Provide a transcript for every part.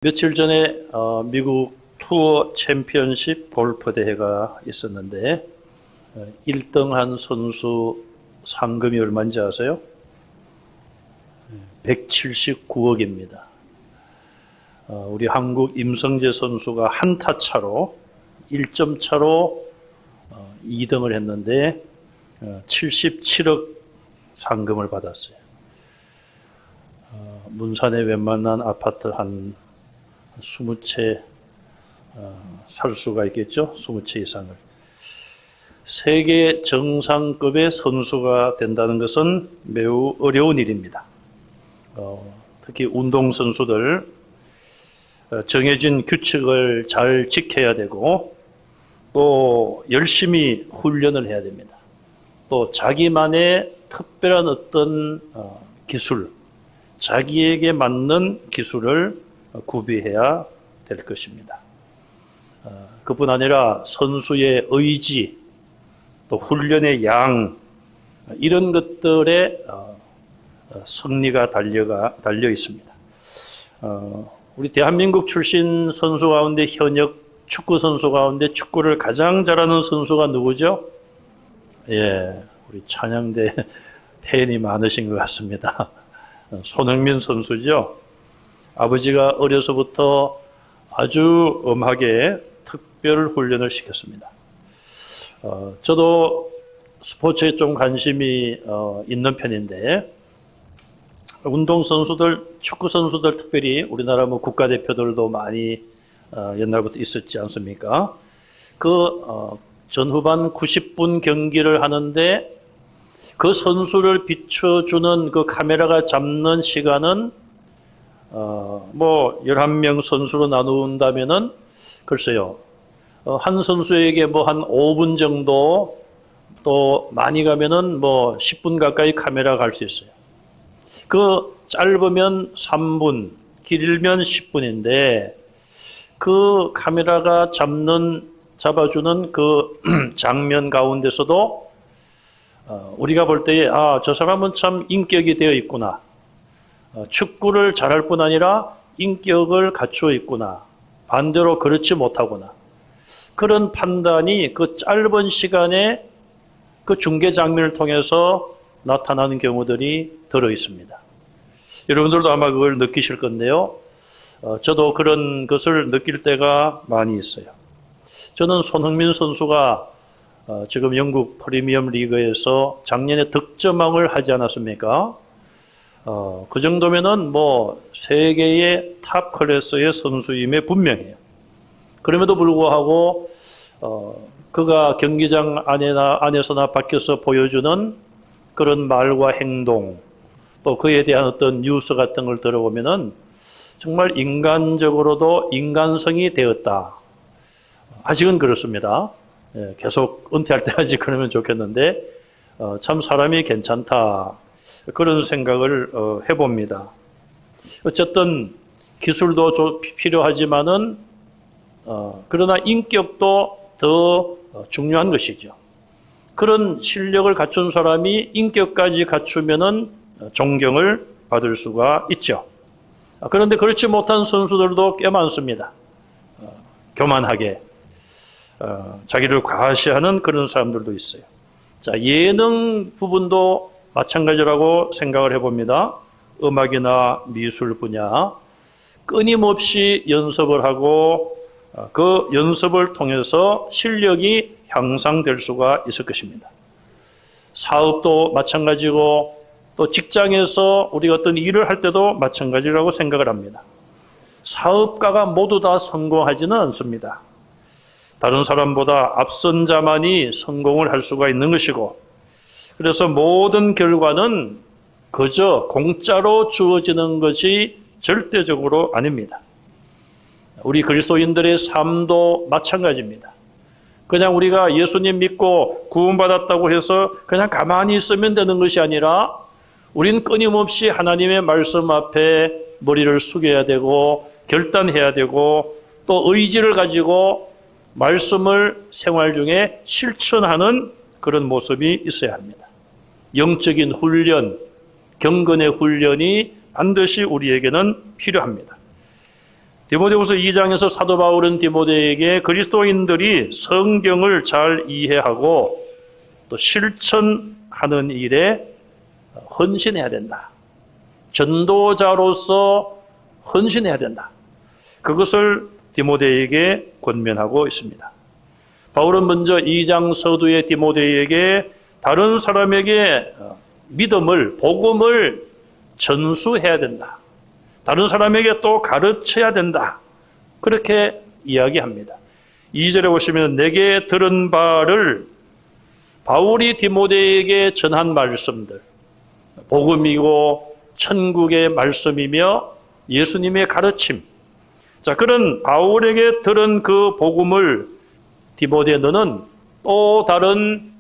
며칠 전에 미국 투어 챔피언십 골프 대회가 있었는데 1등 한 선수 상금이 얼마인지 아세요? 179억입니다. 우리 한국 임성재 선수가 한타 차로 1점 차로 2등을 했는데 77억 상금을 받았어요. 문산에 웬만한 아파트 한 20채 살 수가 있겠죠. 20채 이상을. 세계 정상급의 선수가 된다는 것은 매우 어려운 일입니다. 특히 운동선수들 정해진 규칙을 잘 지켜야 되고 또 열심히 훈련을 해야 됩니다. 또 자기만의 특별한 어떤 기술, 자기에게 맞는 기술을 구비해야 될 것입니다. 그뿐 아니라 선수의 의지, 또 훈련의 양, 이런 것들에 승리가 달려 있습니다. 우리 대한민국 출신 선수 가운데 현역 축구 선수 가운데 축구를 가장 잘하는 선수가 누구죠? 예, 우리 찬양대 팬이 많으신 것 같습니다. 손흥민 선수죠. 아버지가 어려서부터 아주 엄하게 특별 훈련을 시켰습니다. 저도 스포츠에 좀 관심이 있는 편인데 운동선수들, 축구선수들 특별히 우리나라 국가대표들도 많이 옛날부터 있었지 않습니까? 전후반 90분 경기를 하는데 그 선수를 비춰주는 그 카메라가 잡는 시간은 11명 선수로 나눈다면은 글쎄요. 한 선수에게 한 5분 정도, 또 많이 가면은 10분 가까이 카메라가 갈 수 있어요. 짧으면 3분, 길면 10분인데 그 카메라가 잡아주는 그 장면 가운데서도 우리가 볼 때에 저 사람은 참 인격이 되어 있구나. 축구를 잘할 뿐 아니라 인격을 갖추어 있구나. 반대로 그렇지 못하구나. 그런 판단이 그 짧은 시간에 그 중계 장면을 통해서 나타나는 경우들이 들어 있습니다. 여러분들도 아마 그걸 느끼실 건데요. 저도 그런 것을 느낄 때가 많이 있어요. 저는 손흥민 선수가 지금 영국 프리미엄 리그에서 작년에 득점왕을 하지 않았습니까? 그 정도면은 세계의 탑 클래스의 선수임에 분명해요. 그럼에도 불구하고 그가 경기장 안에서나 밖에서 보여주는 그런 말과 행동, 또 그에 대한 어떤 뉴스 같은 걸 들어보면은 정말 인간적으로도 인간성이 되었다. 아직은 그렇습니다. 계속 은퇴할 때까지 그러면 좋겠는데 참 사람이 괜찮다. 그런 생각을 해봅니다. 어쨌든 기술도 필요하지만은 그러나 인격도 더 중요한 것이죠. 그런 실력을 갖춘 사람이 인격까지 갖추면은 존경을 받을 수가 있죠. 그런데 그렇지 못한 선수들도 꽤 많습니다. 교만하게 자기를 과시하는 그런 사람들도 있어요. 자, 예능 부분도 마찬가지라고 생각을 해봅니다. 음악이나 미술 분야 끊임없이 연습을 하고 그 연습을 통해서 실력이 향상될 수가 있을 것입니다. 사업도 마찬가지고 또 직장에서 우리가 어떤 일을 할 때도 마찬가지라고 생각을 합니다. 사업가가 모두 다 성공하지는 않습니다. 다른 사람보다 앞선 자만이 성공을 할 수가 있는 것이고, 그래서 모든 결과는 그저 공짜로 주어지는 것이 절대적으로 아닙니다. 우리 그리스도인들의 삶도 마찬가지입니다. 그냥 우리가 예수님 믿고 구원받았다고 해서 그냥 가만히 있으면 되는 것이 아니라 우린 끊임없이 하나님의 말씀 앞에 머리를 숙여야 되고 결단해야 되고 또 의지를 가지고 말씀을 생활 중에 실천하는 그런 모습이 있어야 합니다. 영적인 훈련, 경건의 훈련이 반드시 우리에게는 필요합니다. 디모데후서 2장에서 사도 바울은 디모데에게 그리스도인들이 성경을 잘 이해하고 또 실천하는 일에 헌신해야 된다. 전도자로서 헌신해야 된다. 그것을 디모데에게 권면하고 있습니다. 바울은 먼저 2장 서두에 디모데에게 다른 사람에게 믿음을, 복음을 전수해야 된다. 다른 사람에게 또 가르쳐야 된다. 그렇게 이야기합니다. 2절에 보시면 내게 들은 바를 바울이 디모데에게 전한 말씀들, 복음이고 천국의 말씀이며 예수님의 가르침. 자, 그런 바울에게 들은 그 복음을 디모데 너는 또 다른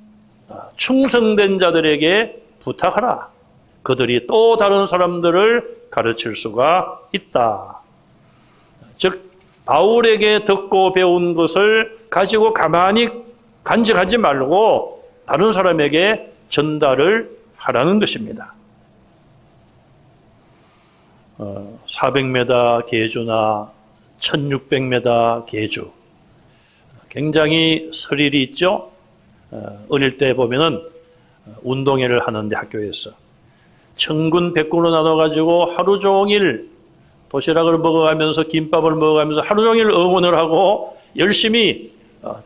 충성된 자들에게 부탁하라. 그들이 또 다른 사람들을 가르칠 수가 있다. 즉 바울에게 듣고 배운 것을 가지고 가만히 간직하지 말고 다른 사람에게 전달을 하라는 것입니다. 400m 계주나 1600m 계주 굉장히 스릴이 있죠. 어릴 때 보면은 운동회를 하는데 학교에서 천군 백군으로 나눠가지고 하루 종일 도시락을 먹어가면서 김밥을 먹어가면서 하루 종일 응원을 하고 열심히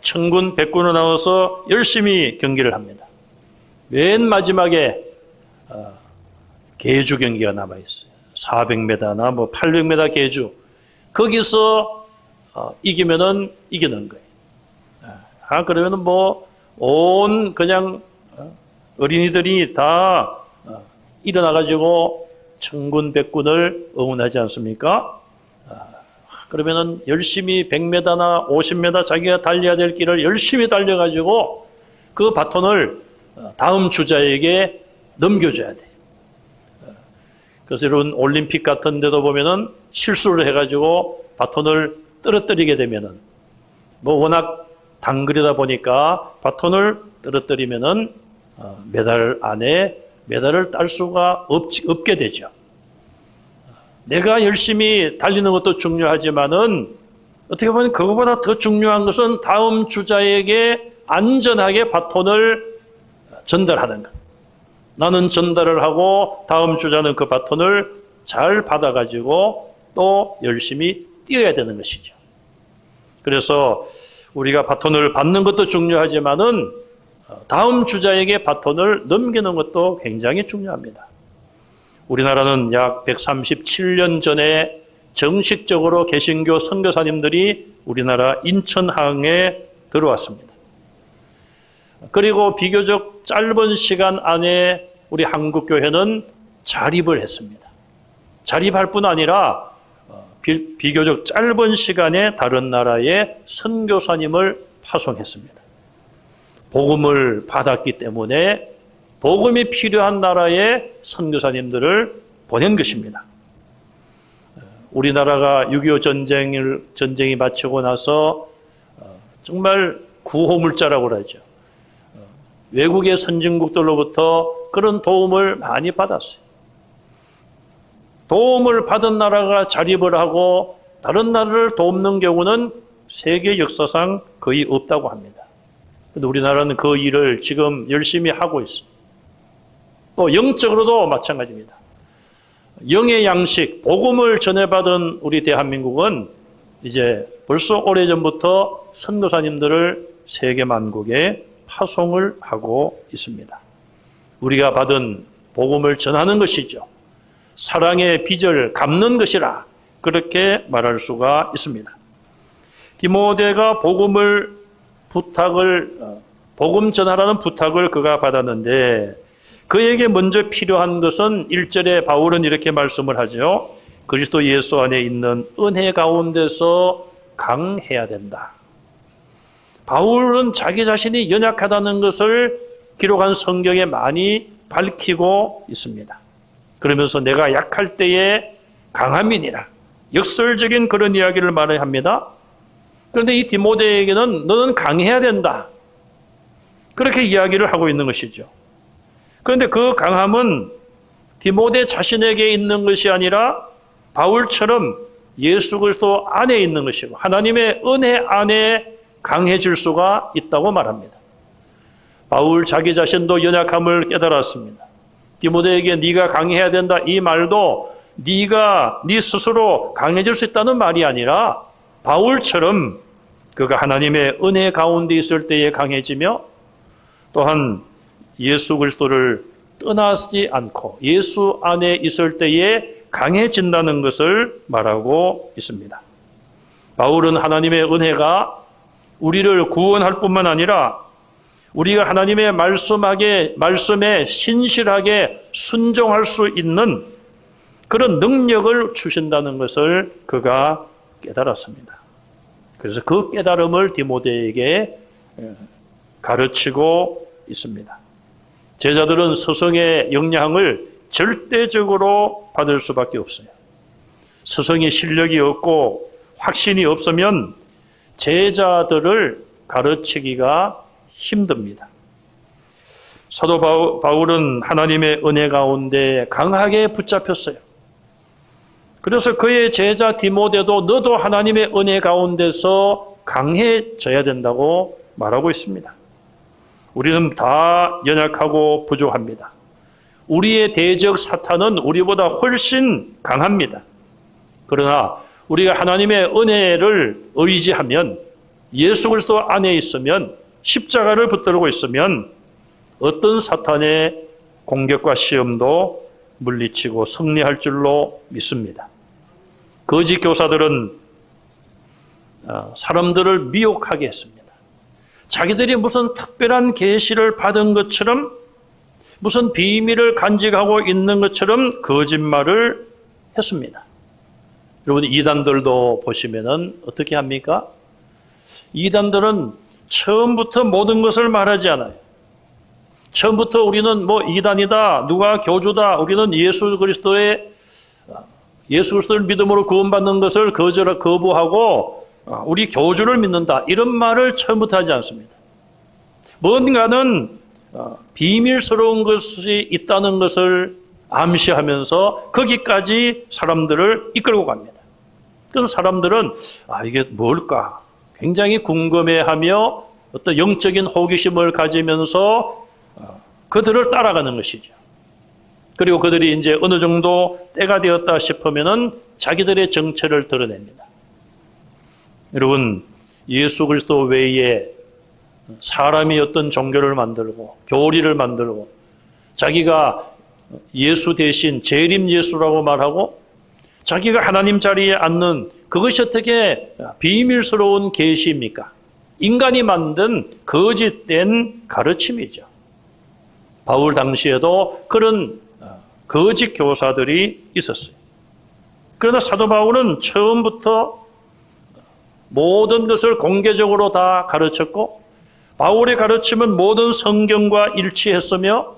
천군 백군으로 나눠서 열심히 경기를 합니다. 맨 마지막에 계주 경기가 남아있어요. 400m나 뭐 800m 계주. 거기서 이기면은 이기는 거예요. 그러면은 뭐 온 그냥 어린이들이 다 일어나가지고 천군 백군을 응원하지 않습니까? 그러면은 열심히 100m나 50m 자기가 달려야 될 길을 열심히 달려가지고 그 바톤을 다음 주자에게 넘겨줘야 돼요. 그래서 이런 올림픽 같은 데도 보면은 실수를 해가지고 바톤을 떨어뜨리게 되면은 뭐 워낙 단거리다 보니까 바톤을 떨어뜨리면은 메달 안에 메달을 딸 수가 없게 되죠. 내가 열심히 달리는 것도 중요하지만은 어떻게 보면 그것보다 더 중요한 것은 다음 주자에게 안전하게 바톤을 전달하는 것. 나는 전달을 하고 다음 주자는 그 바톤을 잘 받아가지고 또 열심히 뛰어야 되는 것이죠. 그래서 우리가 바톤을 받는 것도 중요하지만은 다음 주자에게 바톤을 넘기는 것도 굉장히 중요합니다. 우리나라는 약 137년 전에 정식적으로 개신교 선교사님들이 우리나라 인천항에 들어왔습니다. 그리고 비교적 짧은 시간 안에 우리 한국교회는 자립을 했습니다. 자립할 뿐 아니라 비교적 짧은 시간에 다른 나라에 선교사님을 파송했습니다. 복음을 받았기 때문에 복음이 필요한 나라에 선교사님들을 보낸 것입니다. 우리나라가 6.25 전쟁이 마치고 나서 정말 구호물자라고 그러죠. 외국의 선진국들로부터 그런 도움을 많이 받았어요. 도움을 받은 나라가 자립을 하고 다른 나라를 돕는 경우는 세계 역사상 거의 없다고 합니다. 그런데 우리나라는 그 일을 지금 열심히 하고 있습니다. 또 영적으로도 마찬가지입니다. 영의 양식, 복음을 전해받은 우리 대한민국은 이제 벌써 오래전부터 선교사님들을 세계 만국에 파송을 하고 있습니다. 우리가 받은 복음을 전하는 것이죠. 사랑의 빚을 갚는 것이라 그렇게 말할 수가 있습니다. 디모데가 복음 전하라는 부탁을 그가 받았는데 그에게 먼저 필요한 것은 1절에 바울은 이렇게 말씀을 하죠. 그리스도 예수 안에 있는 은혜 가운데서 강해야 된다. 바울은 자기 자신이 연약하다는 것을 기록한 성경에 많이 밝히고 있습니다. 그러면서 내가 약할 때에 강함이니라. 역설적인 그런 이야기를 말해야 합니다. 그런데 이 디모데에게는 너는 강해야 된다. 그렇게 이야기를 하고 있는 것이죠. 그런데 그 강함은 디모데 자신에게 있는 것이 아니라 바울처럼 예수 그리스도 안에 있는 것이고 하나님의 은혜 안에 강해질 수가 있다고 말합니다. 바울 자기 자신도 연약함을 깨달았습니다. 디모데에게 네가 강해야 된다 이 말도 네가 네 스스로 강해질 수 있다는 말이 아니라 바울처럼 그가 하나님의 은혜 가운데 있을 때에 강해지며 또한 예수 그리스도를 떠나지 않고 예수 안에 있을 때에 강해진다는 것을 말하고 있습니다. 바울은 하나님의 은혜가 우리를 구원할 뿐만 아니라 우리가 하나님의 말씀에 신실하게 순종할 수 있는 그런 능력을 주신다는 것을 그가 깨달았습니다. 그래서 그 깨달음을 디모데에게 가르치고 있습니다. 제자들은 스승의 영향을 절대적으로 받을 수밖에 없어요. 스승의 실력이 없고 확신이 없으면 제자들을 가르치기가 힘듭니다. 사도 바울은 하나님의 은혜 가운데 강하게 붙잡혔어요. 그래서 그의 제자 디모데도 너도 하나님의 은혜 가운데서 강해져야 된다고 말하고 있습니다. 우리는 다 연약하고 부족합니다. 우리의 대적 사탄은 우리보다 훨씬 강합니다. 그러나 우리가 하나님의 은혜를 의지하면 예수 그리스도 안에 있으면 십자가를 붙들고 있으면 어떤 사탄의 공격과 시험도 물리치고 승리할 줄로 믿습니다. 거짓 교사들은 사람들을 미혹하게 했습니다. 자기들이 무슨 특별한 계시를 받은 것처럼 무슨 비밀을 간직하고 있는 것처럼 거짓말을 했습니다. 여러분 이단들도 보시면은 어떻게 합니까? 이단들은 처음부터 모든 것을 말하지 않아요. 처음부터 우리는 이단이다, 누가 교주다, 우리는 예수 그리스도를 믿음으로 구원받는 것을 거부하고 우리 교주를 믿는다. 이런 말을 처음부터 하지 않습니다. 뭔가는 비밀스러운 것이 있다는 것을 암시하면서 거기까지 사람들을 이끌고 갑니다. 그래서 사람들은 이게 뭘까? 굉장히 궁금해하며 어떤 영적인 호기심을 가지면서 그들을 따라가는 것이죠. 그리고 그들이 이제 어느 정도 때가 되었다 싶으면은 자기들의 정체를 드러냅니다. 여러분, 예수 그리스도 외에 사람이 어떤 종교를 만들고 교리를 만들고 자기가 예수 대신 재림 예수라고 말하고 자기가 하나님 자리에 앉는 그것이 어떻게 비밀스러운 계시입니까? 인간이 만든 거짓된 가르침이죠. 바울 당시에도 그런 거짓 교사들이 있었어요. 그러나 사도 바울은 처음부터 모든 것을 공개적으로 다 가르쳤고 바울의 가르침은 모든 성경과 일치했으며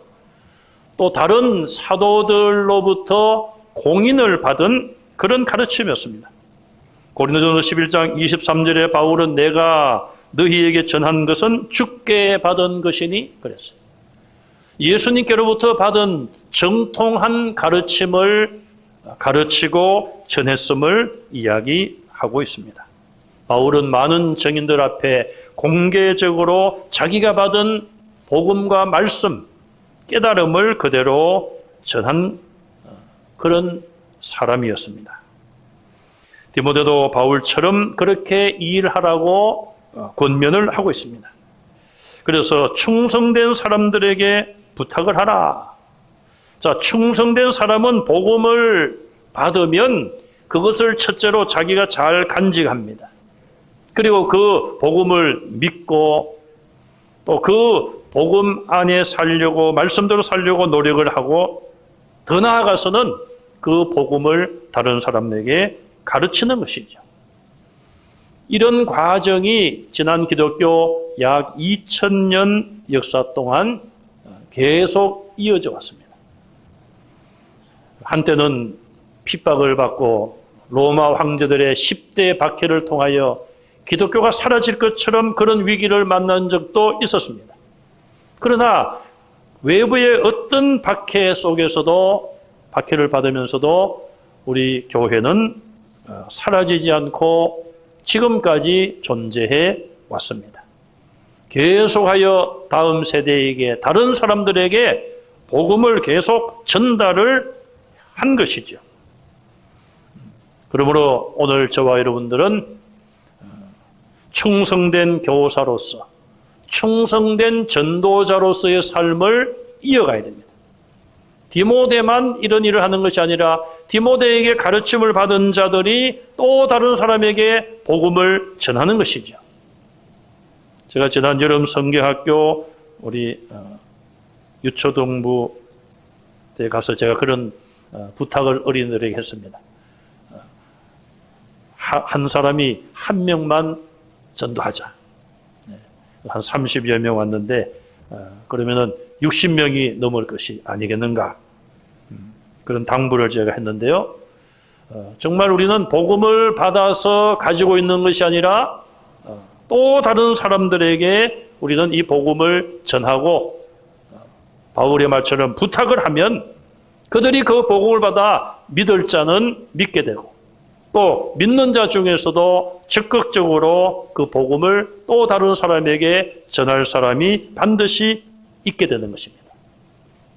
또 다른 사도들로부터 공인을 받은 그런 가르침이었습니다. 고린도전서 11장 23절에 바울은 내가 너희에게 전한 것은 주께 받은 것이니 그랬어요. 예수님께로부터 받은 정통한 가르침을 가르치고 전했음을 이야기하고 있습니다. 바울은 많은 증인들 앞에 공개적으로 자기가 받은 복음과 말씀, 깨달음을 그대로 전한 그런 사람이었습니다. 디모데도 바울처럼 그렇게 일하라고 권면을 하고 있습니다. 그래서 충성된 사람들에게 부탁을 하라. 자, 충성된 사람은 복음을 받으면 그것을 첫째로 자기가 잘 간직합니다. 그리고 그 복음을 믿고 또 그 복음 안에 살려고 말씀대로 살려고 노력을 하고 더 나아가서는 그 복음을 다른 사람에게 가르치는 것이죠. 이런 과정이 지난 기독교 약 2000년 역사 동안 계속 이어져 왔습니다. 한때는 핍박을 받고 로마 황제들의 10대 박해를 통하여 기독교가 사라질 것처럼 그런 위기를 만난 적도 있었습니다. 그러나 외부의 어떤 박해 속에서도 박해를 받으면서도 우리 교회는 사라지지 않고 지금까지 존재해 왔습니다. 계속하여 다음 세대에게, 다른 사람들에게 복음을 계속 전달을 한 것이죠. 그러므로 오늘 저와 여러분들은 충성된 교사로서, 충성된 전도자로서의 삶을 이어가야 됩니다. 디모데만 이런 일을 하는 것이 아니라 디모데에게 가르침을 받은 자들이 또 다른 사람에게 복음을 전하는 것이죠. 제가 지난 여름 성경학교 우리 유초동부 때 가서 제가 그런 부탁을 어린이들에게 했습니다. 한 사람이 한 명만 전도하자. 한 30여 명 왔는데 그러면은 60명이 넘을 것이 아니겠는가. 그런 당부를 제가 했는데요. 정말 우리는 복음을 받아서 가지고 있는 것이 아니라 또 다른 사람들에게 우리는 이 복음을 전하고 바울의 말처럼 부탁을 하면 그들이 그 복음을 받아 믿을 자는 믿게 되고 또 믿는 자 중에서도 적극적으로 그 복음을 또 다른 사람에게 전할 사람이 반드시 있게 되는 것입니다.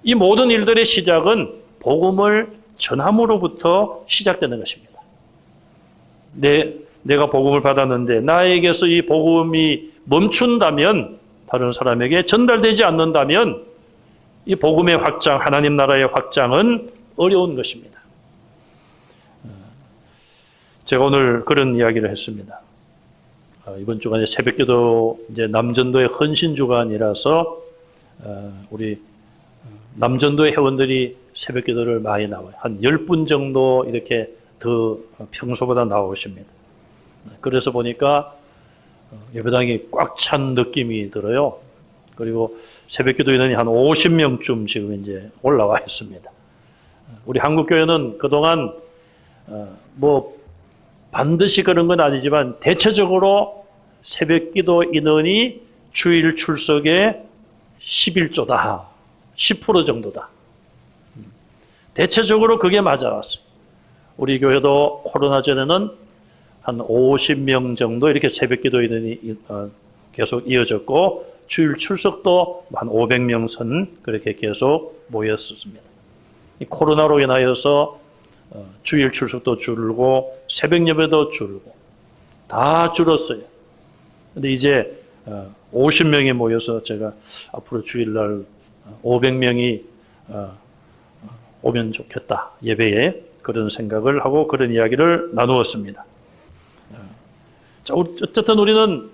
이 모든 일들의 시작은 복음을 전함으로부터 시작되는 것입니다. 내가 복음을 받았는데 나에게서 이 복음이 멈춘다면, 다른 사람에게 전달되지 않는다면 이 복음의 확장, 하나님 나라의 확장은 어려운 것입니다. 제가 오늘 그런 이야기를 했습니다. 이번 주간에 새벽기도 이제 남전도의 헌신 주간이라서 우리 남전도의 회원들이 새벽기도를 많이 나와요. 한 10분 정도 이렇게 더 평소보다 나오십니다. 그래서 보니까 예배당이 꽉 찬 느낌이 들어요. 그리고 새벽기도 인원이 한 50명쯤 지금 이제 올라와 있습니다. 우리 한국교회는 그동안 뭐 반드시 그런 건 아니지만 대체적으로 새벽기도 인원이 주일 출석의 11조다. 10% 정도다. 대체적으로 그게 맞아왔어요. 우리 교회도 코로나 전에는 한 50명 정도 이렇게 새벽기도 인원이 계속 이어졌고 주일 출석도 한 500명 선 그렇게 계속 모였었습니다. 이 코로나로 인하여서 주일 출석도 줄고 새벽 예배도 줄고 다 줄었어요. 근데 이제 50명이 모여서 제가 앞으로 주일날 500명이 오면 좋겠다. 예배에 그런 생각을 하고 그런 이야기를 나누었습니다. 자, 어쨌든 우리는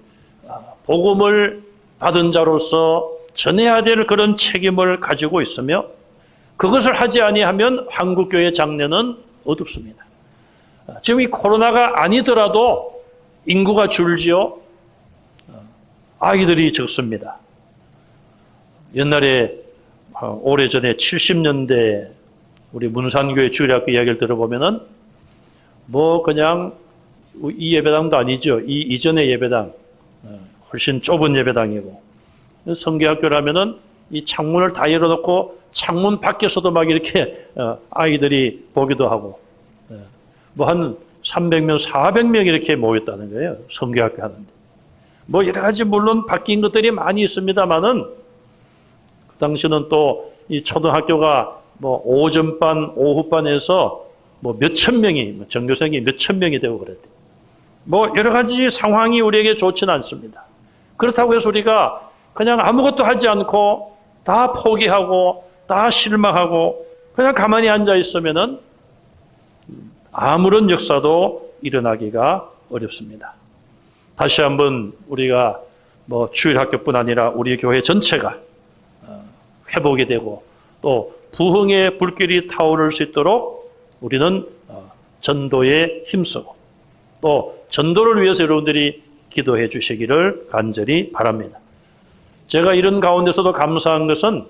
복음을 받은 자로서 전해야 될 그런 책임을 가지고 있으며 그것을 하지 아니하면 한국교회 장래는 어둡습니다. 지금 이 코로나가 아니더라도 인구가 줄지요. 아이들이 적습니다. 옛날에 오래전에 70년대 우리 문산교회 주일학교 이야기를 들어보면은 뭐 그냥 이 예배당도 아니죠. 이 이전의 예배당 훨씬 좁은 예배당이고 성경학교라면은 이 창문을 다 열어놓고 창문 밖에서도 막 이렇게 아이들이 보기도 하고 뭐 한 300명, 400명 이렇게 모였다는 거예요. 성경학교 하는데. 뭐 여러 가지 물론 바뀐 것들이 많이 있습니다만은 그 당시는 또 이 초등학교가 뭐 오전반, 오후반에서 뭐 몇천 명이 전교생이 몇천 명이 되고 그랬대요. 뭐 여러 가지 상황이 우리에게 좋지는 않습니다. 그렇다고 해서 우리가 그냥 아무것도 하지 않고 다 포기하고 다 실망하고 그냥 가만히 앉아 있으면은 아무런 역사도 일어나기가 어렵습니다. 다시 한번 우리가 뭐 주일학교뿐 아니라 우리 교회 전체가 회복이 되고 또 부흥의 불길이 타오를 수 있도록 우리는 전도에 힘쓰고 또 전도를 위해서 여러분들이 기도해 주시기를 간절히 바랍니다. 제가 이런 가운데서도 감사한 것은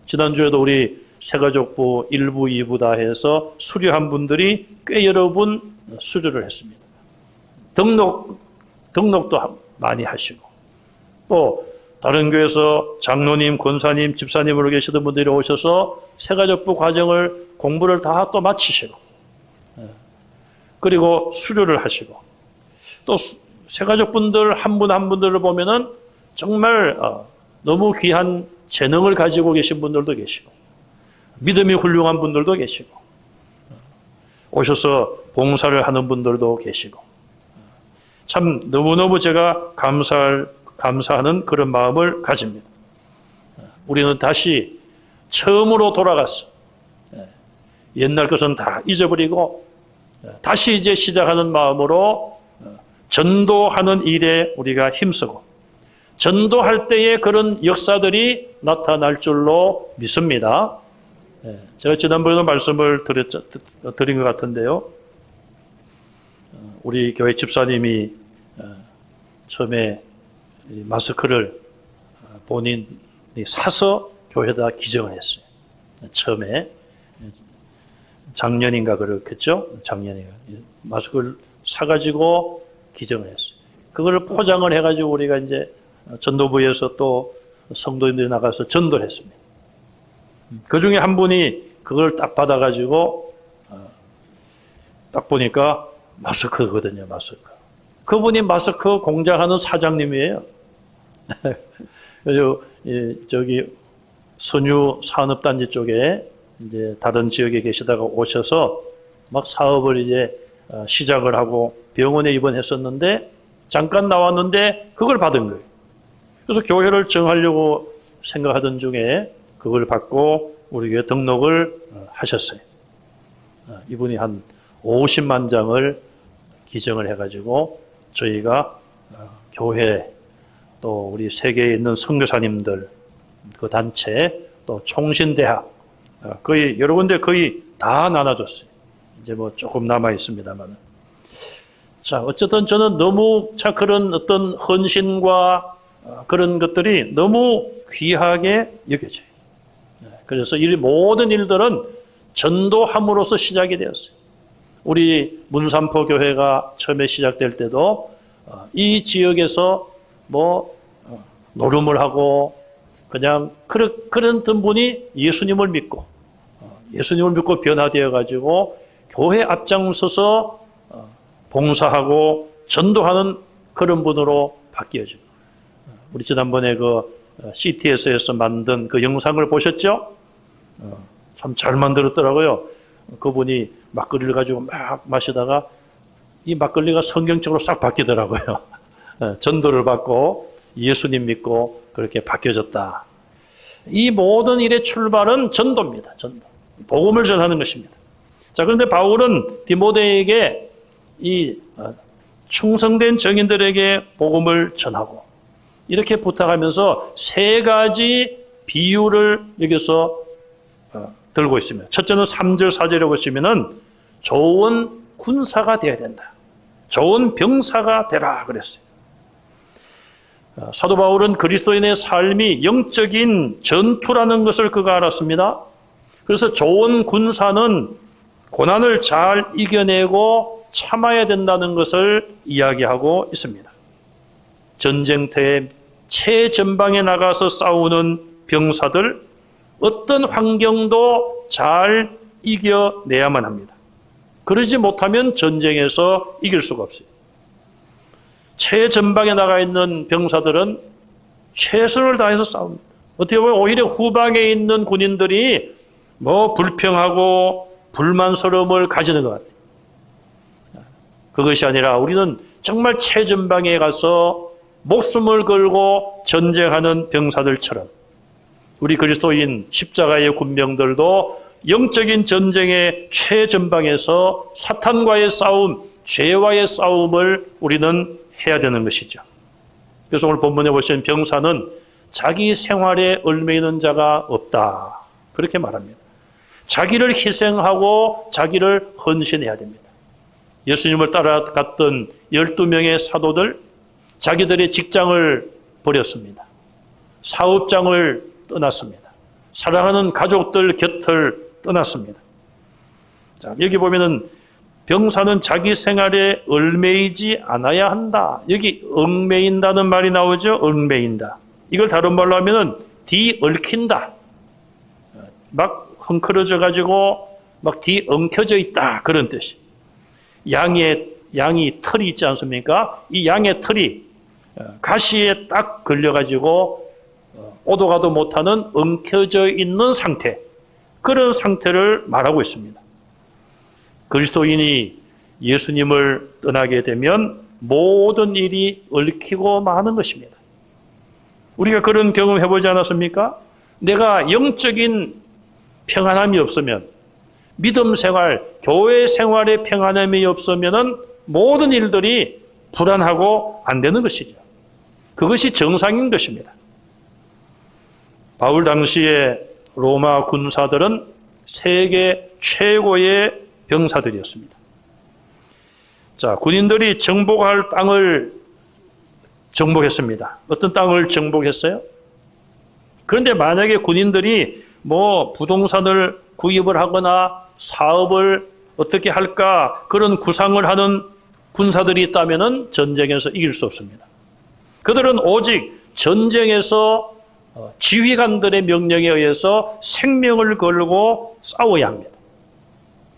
지난주에도 우리 새가족부 1부, 2부 다 해서 수료한 분들이 꽤 여러 분 수료를 했습니다. 등록도 많이 하시고 또 다른 교회에서 장로님, 권사님, 집사님으로 계시던 분들이 오셔서 새가족부 과정을 공부를 다 또 마치시고 그리고 수료를 하시고 또 세가족분들 한 분 한 분들을 보면은 정말 너무 귀한 재능을 가지고 계신 분들도 계시고 믿음이 훌륭한 분들도 계시고 오셔서 봉사를 하는 분들도 계시고 참 너무너무 제가 감사하는 그런 마음을 가집니다. 우리는 다시 처음으로 돌아갔어. 옛날 것은 다 잊어버리고 다시 이제 시작하는 마음으로 전도하는 일에 우리가 힘쓰고 전도할 때에 그런 역사들이 나타날 줄로 믿습니다. 제가 지난번에도 말씀을 드린 것 같은데요. 우리 교회 집사님이 처음에 마스크를 본인이 사서 교회에다 기증을 했어요. 처음에 작년인가 그렇겠죠? 작년인가 마스크를 사가지고 기증을 했어요. 그걸 포장을 해가지고 우리가 이제 전도부에서 또 성도인들이 나가서 전도를 했습니다. 그 중에 한 분이 그걸 딱 받아가지고 딱 보니까 마스크거든요, 마스크. 그분이 마스크 공장하는 사장님이에요. 그래서 저기 선유 산업단지 쪽에 이제 다른 지역에 계시다가 오셔서 막 사업을 이제 시작을 하고 병원에 입원했었는데 잠깐 나왔는데 그걸 받은 거예요. 그래서 교회를 정하려고 생각하던 중에 그걸 받고 우리 교회 등록을 하셨어요. 이분이 한 50만 장을 기증을 해가지고 저희가 교회 또 우리 세계에 있는 선교사님들 그 단체 또 총신대학 거의 여러 군데 거의 다 나눠줬어요. 이제 뭐 조금 남아 있습니다만. 자, 어쨌든 저는 너무 그런 어떤 헌신과 그런 것들이 너무 귀하게 여겨져요. 그래서 이 모든 일들은 전도함으로써 시작이 되었어요. 우리 문산포 교회가 처음에 시작될 때도 이 지역에서 뭐 노름을 하고 그냥 그런 분이 예수님을 믿고 변화되어 가지고 교회 앞장서서 봉사하고 전도하는 그런 분으로 바뀌어지고 우리 지난번에 그 CTS에서 만든 그 영상을 보셨죠? 참 잘 만들었더라고요. 그분이 막걸리를 가지고 막 마시다가 이 막걸리가 성경적으로 싹 바뀌더라고요. 전도를 받고 예수님 믿고 그렇게 바뀌어졌다. 이 모든 일의 출발은 전도입니다. 전도. 복음을 전하는 것입니다. 자, 그런데 바울은 디모데에게 이 충성된 정인들에게 복음을 전하고 이렇게 부탁하면서 세 가지 비유를 여기서 들고 있습니다. 첫째는 3절 4절에 보시면은 좋은 군사가 되어야 된다. 좋은 병사가 되라 그랬어요. 사도 바울은 그리스도인의 삶이 영적인 전투라는 것을 그가 알았습니다. 그래서 좋은 군사는 고난을 잘 이겨내고 참아야 된다는 것을 이야기하고 있습니다. 전쟁터에 최전방에 나가서 싸우는 병사들, 어떤 환경도 잘 이겨내야만 합니다. 그러지 못하면 전쟁에서 이길 수가 없어요. 최전방에 나가 있는 병사들은 최선을 다해서 싸웁니다. 어떻게 보면 오히려 후방에 있는 군인들이 뭐 불평하고 불만스러움을 가지는 것 같아요. 그것이 아니라 우리는 정말 최전방에 가서 목숨을 걸고 전쟁하는 병사들처럼 우리 그리스도인 십자가의 군병들도 영적인 전쟁의 최전방에서 사탄과의 싸움, 죄와의 싸움을 우리는 해야 되는 것이죠. 그래서 오늘 본문에 보시면 병사는 자기 생활에 얽매이는 자가 없다. 그렇게 말합니다. 자기를 희생하고 자기를 헌신해야 됩니다. 예수님을 따라갔던 12명의 사도들, 자기들의 직장을 버렸습니다. 사업장을 떠났습니다. 사랑하는 가족들 곁을 떠났습니다. 자, 여기 보면은 병사는 자기 생활에 얽매이지 않아야 한다. 여기 얽매인다는 말이 나오죠. 얽매인다. 이걸 다른 말로 하면은 뒤얽힌다. 막 헝클어져 가지고 막 뒤엉켜져 있다. 그런 뜻이. 양이 털이 있지 않습니까? 이 양의 털이 가시에 딱 걸려가지고 오도 가도 못하는 엉켜져 있는 상태, 그런 상태를 말하고 있습니다. 그리스도인이 예수님을 떠나게 되면 모든 일이 얽히고 마는 것입니다. 우리가 그런 경험 해보지 않았습니까? 내가 영적인 평안함이 없으면, 믿음 생활, 교회 생활의 평안함이 없으면 모든 일들이 불안하고 안 되는 것이죠. 그것이 정상인 것입니다. 바울 당시에 로마 군사들은 세계 최고의 병사들이었습니다. 자, 군인들이 정복할 땅을 정복했습니다. 어떤 땅을 정복했어요? 그런데 만약에 군인들이 부동산을 구입을 하거나 사업을 어떻게 할까 그런 구상을 하는 군사들이 있다면 전쟁에서 이길 수 없습니다. 그들은 오직 전쟁에서 지휘관들의 명령에 의해서 생명을 걸고 싸워야 합니다.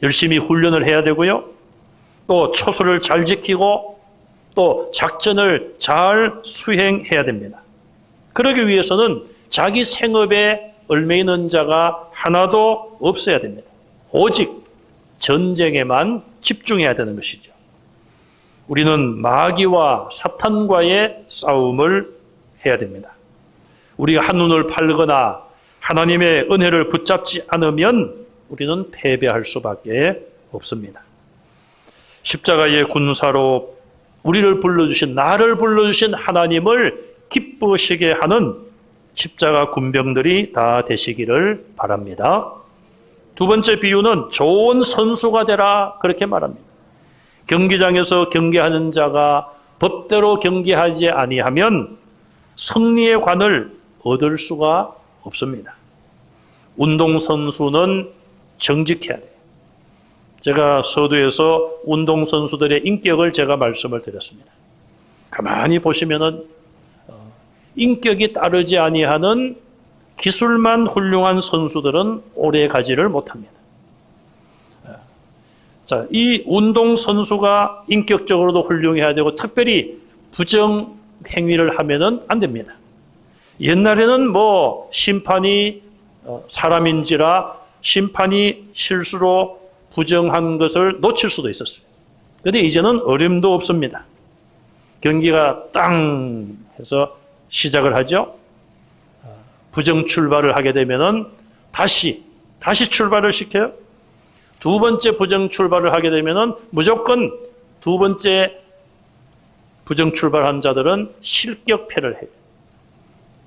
열심히 훈련을 해야 되고요. 또 초소를 잘 지키고 또 작전을 잘 수행해야 됩니다. 그러기 위해서는 자기 생업에 얽매이는 자가 하나도 없어야 됩니다. 오직 전쟁에만 집중해야 되는 것이죠. 우리는 마귀와 사탄과의 싸움을 해야 됩니다. 우리가 한눈을 팔거나 하나님의 은혜를 붙잡지 않으면 우리는 패배할 수밖에 없습니다. 십자가의 군사로 나를 불러주신 하나님을 기쁘시게 하는 십자가 군병들이 다 되시기를 바랍니다. 두 번째 비유는 좋은 선수가 되라, 그렇게 말합니다. 경기장에서 경기하는 자가 법대로 경기하지 아니하면 승리의 관을 얻을 수가 없습니다. 운동선수는 정직해야 돼요. 제가 서두에서 운동선수들의 인격을 제가 말씀을 드렸습니다. 가만히 보시면은 인격이 따르지 아니하는 기술만 훌륭한 선수들은 오래 가지를 못합니다. 자, 이 운동선수가 인격적으로도 훌륭해야 되고 특별히 부정 행위를 하면은 안 됩니다. 옛날에는 심판이 사람인지라 심판이 실수로 부정한 것을 놓칠 수도 있었어요. 그런데 이제는 어림도 없습니다. 경기가 땅 해서 시작을 하죠. 부정 출발을 하게 되면은 다시 출발을 시켜요. 두 번째 부정 출발을 하게 되면은 무조건 두 번째 부정 출발한 자들은 실격패를 해요.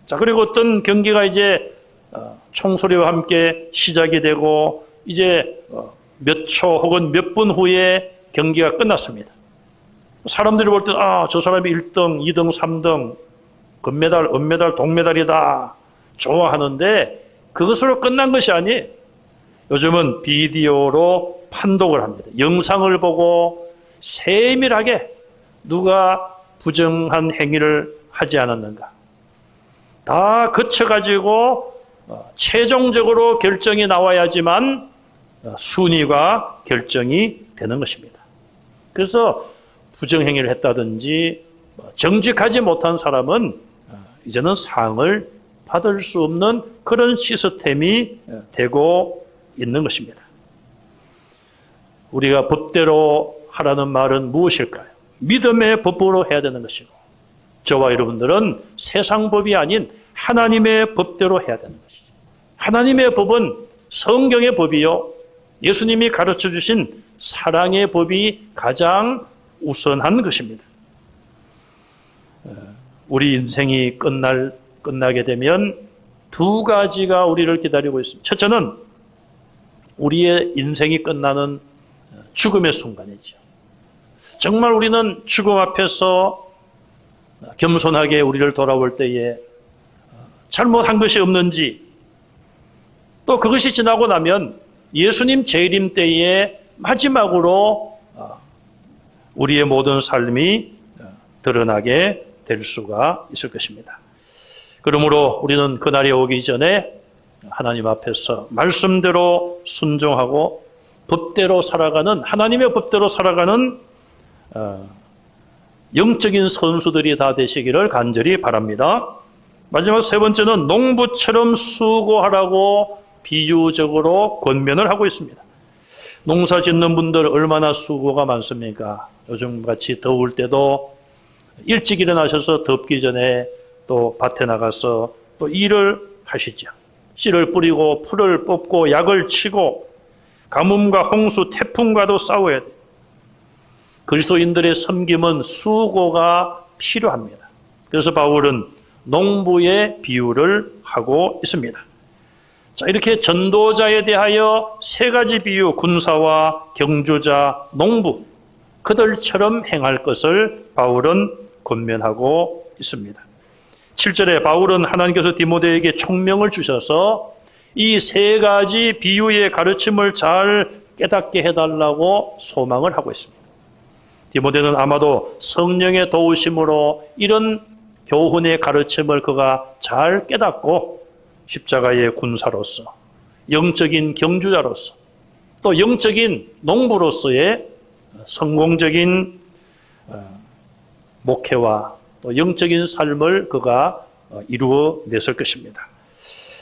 자, 그리고 어떤 경기가 이제 총소리와 함께 시작이 되고 이제 몇 초 혹은 몇 분 후에 경기가 끝났습니다. 사람들이 볼 때 저 사람이 1등, 2등, 3등, 금메달, 은메달, 동메달이다 좋아하는데 그것으로 끝난 것이 아니에요. 요즘은 비디오로 판독을 합니다. 영상을 보고 세밀하게 누가 부정한 행위를 하지 않았는가 다 거쳐가지고 최종적으로 결정이 나와야지만 순위가 결정이 되는 것입니다. 그래서 부정행위를 했다든지 정직하지 못한 사람은 이제는 상을 받을 수 없는 그런 시스템이 되고 있는 것입니다. 우리가 법대로 하라는 말은 무엇일까요? 믿음의 법으로 해야 되는 것이고 저와 여러분들은 세상 법이 아닌 하나님의 법대로 해야 되는 것이죠. 하나님의 법은 성경의 법이요 예수님이 가르쳐 주신 사랑의 법이 가장 우선한 것입니다. 우리 인생이 끝나게 되면 두 가지가 우리를 기다리고 있습니다. 첫째는 우리의 인생이 끝나는 죽음의 순간이죠. 정말 우리는 죽음 앞에서 겸손하게 우리를 돌아볼 때에 잘못한 것이 없는지 또 그것이 지나고 나면 예수님 재림 때에 마지막으로 우리의 모든 삶이 드러나게 될 수가 있을 것입니다. 그러므로 우리는 그날이 오기 전에 하나님 앞에서 말씀대로 순종하고 법대로 살아가는, 하나님의 법대로 살아가는 영적인 선수들이 다 되시기를 간절히 바랍니다. 마지막 세 번째는 농부처럼 수고하라고 비유적으로 권면을 하고 있습니다. 농사 짓는 분들 얼마나 수고가 많습니까? 요즘같이 더울 때도 일찍 일어나셔서 덥기 전에 또 밭에 나가서 또 일을 하시죠. 씨를 뿌리고 풀을 뽑고 약을 치고 가뭄과 홍수, 태풍과도 싸워야 돼요. 그리스도인들의 섬김은 수고가 필요합니다. 그래서 바울은 농부의 비유를 하고 있습니다. 자, 이렇게 전도자에 대하여 세 가지 비유, 군사와 경주자, 농부, 그들처럼 행할 것을 바울은 권면하고 있습니다. 7절에 바울은 하나님께서 디모데에게 총명을 주셔서 이 세 가지 비유의 가르침을 잘 깨닫게 해달라고 소망을 하고 있습니다. 디모데는 아마도 성령의 도우심으로 이런 교훈의 가르침을 그가 잘 깨닫고 십자가의 군사로서, 영적인 경주자로서, 또 영적인 농부로서의 성공적인 목회와 또 영적인 삶을 그가 이루어냈을 것입니다.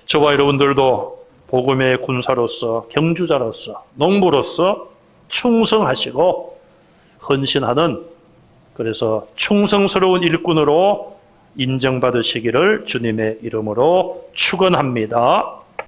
저와 여러분들도 복음의 군사로서, 경주자로서, 농부로서 충성하시고 헌신하는, 그래서 충성스러운 일꾼으로 인정받으시기를 주님의 이름으로 축원합니다.